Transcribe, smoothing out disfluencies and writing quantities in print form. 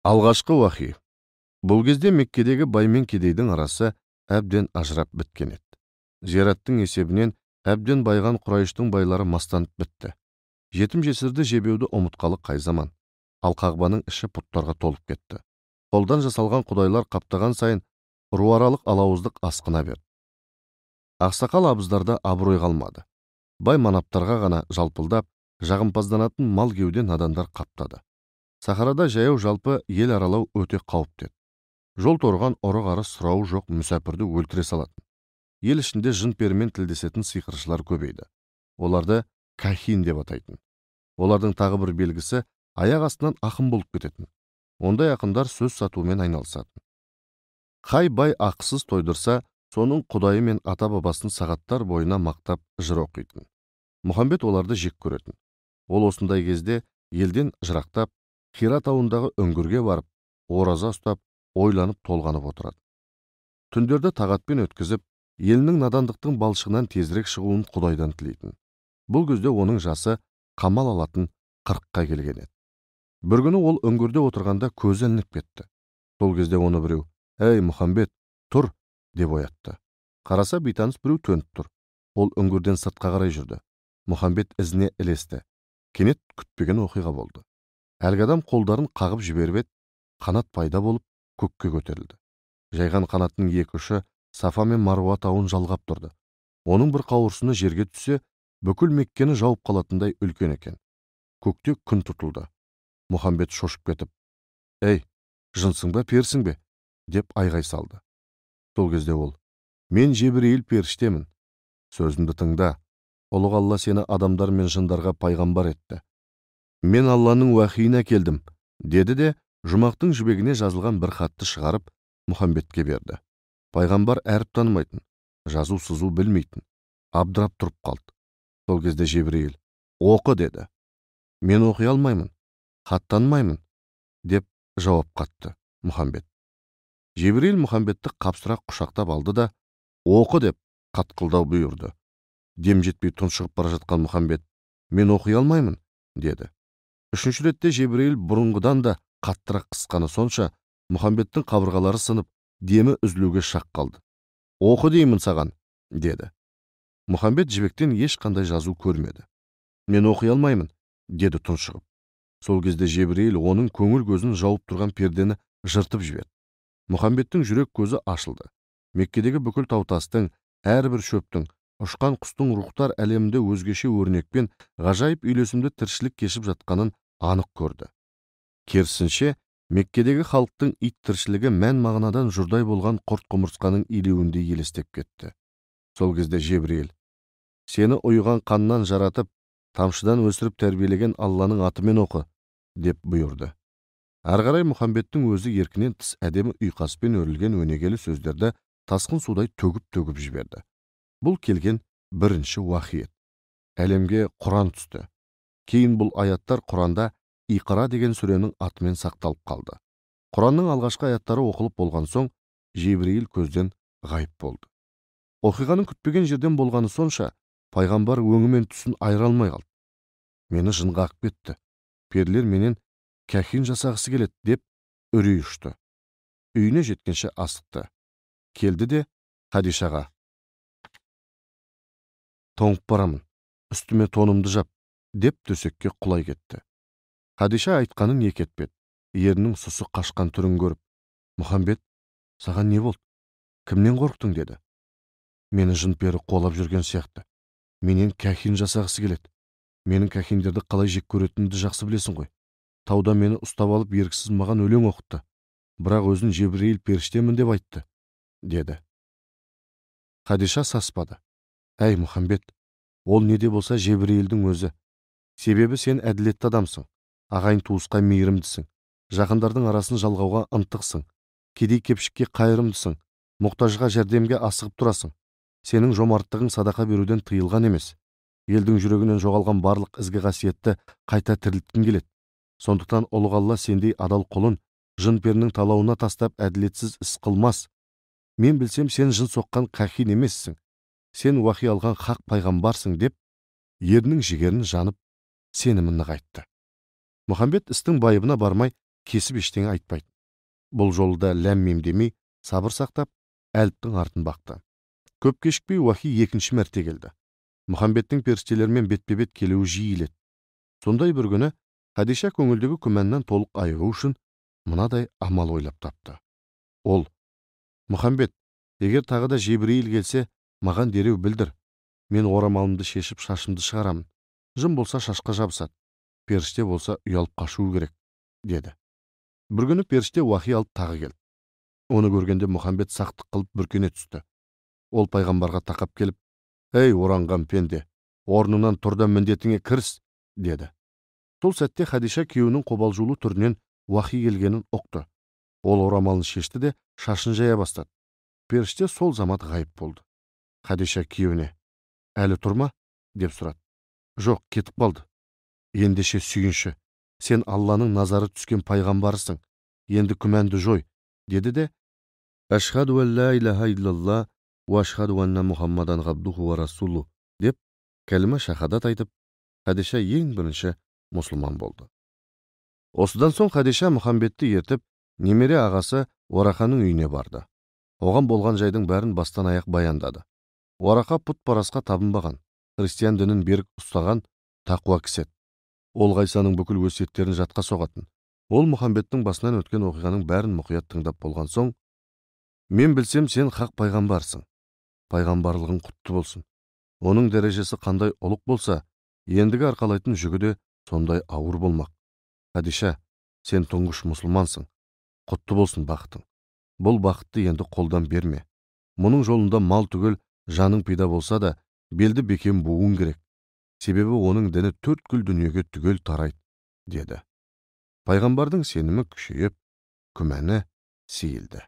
Алғашқы уахи. Бұл кезде Меккедегі бай мен кедейдің арасы әбден ажырап біткен еді. Зираттың есебінен әбден байған Құрайыштың байлары мастанып бітті. Жетім жесірді жебеуді ұмытқалы қай заман. Ал Қағбаның іші пұттарға толып кетті. Қолдан жасалған құдайлар қаптаған сайын руаралық алауыздық асқына берді. Ақсақал абыздарда абырой қалмады. Бай манаптарға ғана жалпылдап, жағымпазданатын мал кеуде надандар қаптады. Сахарада жаяу жалпы ел аралау өте қауіпті еді. Жол торған ұры-қары сұрауы жоқ мүсәпірді өлтіре салатын. Ел ішінде жын перімен тілдесетін сиқыршылар көбейді. Оларды кахин деп атайтын. Олардың тағы бір белгісі аяқ астынан ақын болып кететін. Ондай ақындар сөз сатумен айналысатын. Қай бай ақысыз тойдырса, соның құдайы мен ата-бабасын сағаттар бойына мақтап жыр оқитын. Мұхамбет оларды жек көретін. Ол осындай кезде елден жырақтап, Хира тауындағы үңгірге барып, ораза ұстап, ойланып толғанып отырады. Түндерді тағатпен өткізіп, елінің надандықтың балшығынан тезірек шығуын Құдайдан тілейтін. Бұл кезде оның жасы қамал алатын 40-қа келген еді. Бір күні ол үңгірде отырғанда көзі ілініп кетті. Сол кезде оны біреу: «Әй, Мұхамбет, тұр!» деп оятты. Қараса, бейтаныс біреу төніп тұр. Ол үңгірден сыртқа қарай жүрді. Мұхамбет ізіне ілесті. Кенет күтпеген оқиға болды. Әлгі адам қолдарын қағып жіберіп еді, қанат пайда болып көкке көтерілді. Жайған қанаттың екі ұшы Сафа мен Маруа тауын жалғап тұрды. Оның бір қауырсыны жерге түссе, бүкіл Меккені жауып қалатындай үлкен екен. Көкте күн тұтылды. Мұхамбет шошып кетіп: «Ей, жынсың ба, персің бе?» деп айғай салды. Сол кезде ол: «Мен Жебірейіл періштемін. Сөзімді тыңда. Ұлық Алла сені адамдар мен жындарға пайғамбар етті. Мен Алланың уахиін әкелдім», деді де жұмақтың жібегіне жазылған бір хатты шығарып Мұхамбетке берді. Пайғамбар әріп танымайтын, жазу сызу білмейтін, абдырап тұрып қалды. Сол кезде Жебірейіл: «Оқы», деді. «Мен оқи алмаймын, хат танымаймын», деп жауап қатты Мұхамбет. Жебірейіл Мұхамбетті қапсырақ құшақтап алды да «Оқы» деп қатқылдау бұйырды. Дем жетпей тұншығып бара жатқан Мұхамбет: «Мен оқи алмаймын», деді. Үшінші ретте Жебірейіл бұрынғыдан да қаттырақ қысқаны сонша, Мұхамбеттің қабырғалары сынып, демі үзілуге шақ қалды. «Оқы деймін саған», деді. Мұхамбет жібектен ешқандай жазу көрмеді. «Мен оқи алмаймын», деді тұншығып. Сол кезде Жебірейіл оның көңіл көзін жауып тұрған пердені жыртып жіберді. Мұхамбеттің жүрек көзі ашылды. Меккедегі бүкіл таутастың, әрбір шөптің, ұшқан құстың рухтар әлемінде өзгеше өрнекпен ғажайып үйлесімді тіршілік кешіп жатқанын анық көрді. Керісінше, Меккедегі халықтың ит тіршілігі мән-мағынадан жұрдай болған құрт-құмырсқаның илеуінде елестеп кетті. Сол кезде Жебірейіл: «Сені ұйыған қаннан жаратып, тамшыдан өсіріп тәрбиелеген Алланың атымен оқы», деп бұйырды. Әрғарай Мұхамбеттің өзі еркінен тыс әдемі ұйқаспен өрілген өнегелі сөздерді тасқын судай төгіп жіберді. Бұл келген бірінші уахи еді. Әлемге Құран түсті. Кейін бұл аяттар Құранда Иқра деген сүренің атымен сақталып қалды. Құранның алғашқы аяттары оқылып болған соң, Жебірейіл көзден ғайып болды. Оқиғаның күтпеген жерден болғаны сонша, пайғамбар өңі мен түсін айыра алмай қалды. «Мені жын қағып кетті. Перілер менен кәхин жасағысы келеді», деп үрей ұшты. Үйіне жеткенше асықты. Келді де Хадишаға: «Тоңып барамын, үстіме тонымды жап», деп төсекке құлай кетті. Хадиша айтқанын екі етпеді. Ерінің сұсы қашқан түрін көріп: «Мұхамбет, саған не болды? Кімнен қорықтың?» деді. «Мені жын пері қолап жүрген сияқты. Менен кәхин жасағысы келеді. Менің кәхиндерді қалай жек көретінімді жақсы білесің ғой. Тауда мені ұстап алып еріксіз маған өлең оқытты. Бірақ өзін Жебірейіл періштемін деп айтты», деді. Хадиша саспады: «Әй, Мұхамбет, ол не де болса Жебірейілдің өзі. Себебі сен әділетті адамсың, ағайын туысқа мейірімдісің, жақындардың арасын жалғауға ынтықсың, кедей-кепшікке қайырымдысың, мұқтажға жәрдемге асығып тұрасың. Сенің жомарттығың садақа беруден тыйылған емес. Елдің жүрегінен жоғалған барлық ізгі қасиетті қайта тірілткің келеді. Сондықтан ұлық Алла сендей адал құлын жын перінің талауына тастап әділетсіз іс қылмас. Мен білсем, сен жын соққан кахин емессің. Сен уахи алған хақ пайғамбарсың», деп ерінің жігерін жанып, сенімін нығайтты. Мұхамбет істің байыбына бармай, кесіп ештеңе айтпайды. Бұл жолда ләм-мим демей, сабыр сақтап, әліптің артын бақты. Көп кешікпей уахи екінші мәрте келді. Мұхаммедтің періштелермен бетпе-бет келуі жиіледі. Сондай бір күні Хадиша көңілдегі күмәннан толық айығу үшін мынадай амал ойлап тапты. Ол: Мұхаммед, егер тағы да Жебірейіл келсе, маған дереу білдір. Мен орамалымды шешіп, шашымды шығарамын. Жын болса шашқа жабысады, періште болса ұялып қашуы керек, деді. Бір күні періште уахи алып тағы келді. Оны көргенде Мұхаммед сақтық қылып бүркене түсті. Ол пайғамбарға тақап келіп: «Ей оранған пенде, орныңнан тұр да міндетіңе кіріс», деді. Сол сәтте Хадиша күйеуінің қобалжулы түрінен уахи келгенін ұқты. Ол орамалын шешті де шашын жая бастады. Періште сол замат ғайып болды. Хадиша күйеуіне: «Әлі тұрма?» деп сұрады. «Жоқ, кетіп қалды». «Ендеше сүйінші, сен Алланың назары түскен пайғамбарысың. Енді күмәнді жой», деді де: «Ашхаду ан ла илаха иллалла ва ашхаду анна Мұхаммадан ғабдуху ва расулу» деп кәлима шахадат айтып, Хадиша ең бірінші мұсылман болды. Осыдан соң Хадиша Мұхаммедті ертіп, немере ағасы Орақаның үйіне барды. Оған болған жайдың бәрін бастан аяқ баяндады. Орақа пұт-парасқа табынбаған, христиан дінін берік ұстаған тақуа кісі. Ол Ғайсаның бүкіл өсиеттерін жатқа соғатын. Ол Мұхаммедтің басынан өткен оқиғаның бәрін мұқият тыңдап болған соң: «Мен білсем, сен хақ пайғамбарсың. Пайғамбарлығың құтты болсын. Оның дәрежесі қандай ұлық болса, ендігі арқалайтын жүгі де сондай ауыр болмақ. Хадиша, сен тұңғыш мұсылмансың. Құтты болсын бақытың. Бұл бақытты енді қолдан берме. Мұның жолында мал түгел жаның пида болса да, белді бекем буын керек. Себебі оның діні төрткүл дүниеге түгел тарайды», деді. Пайғамбардың сенімі күшейіп, күмәні сейілді.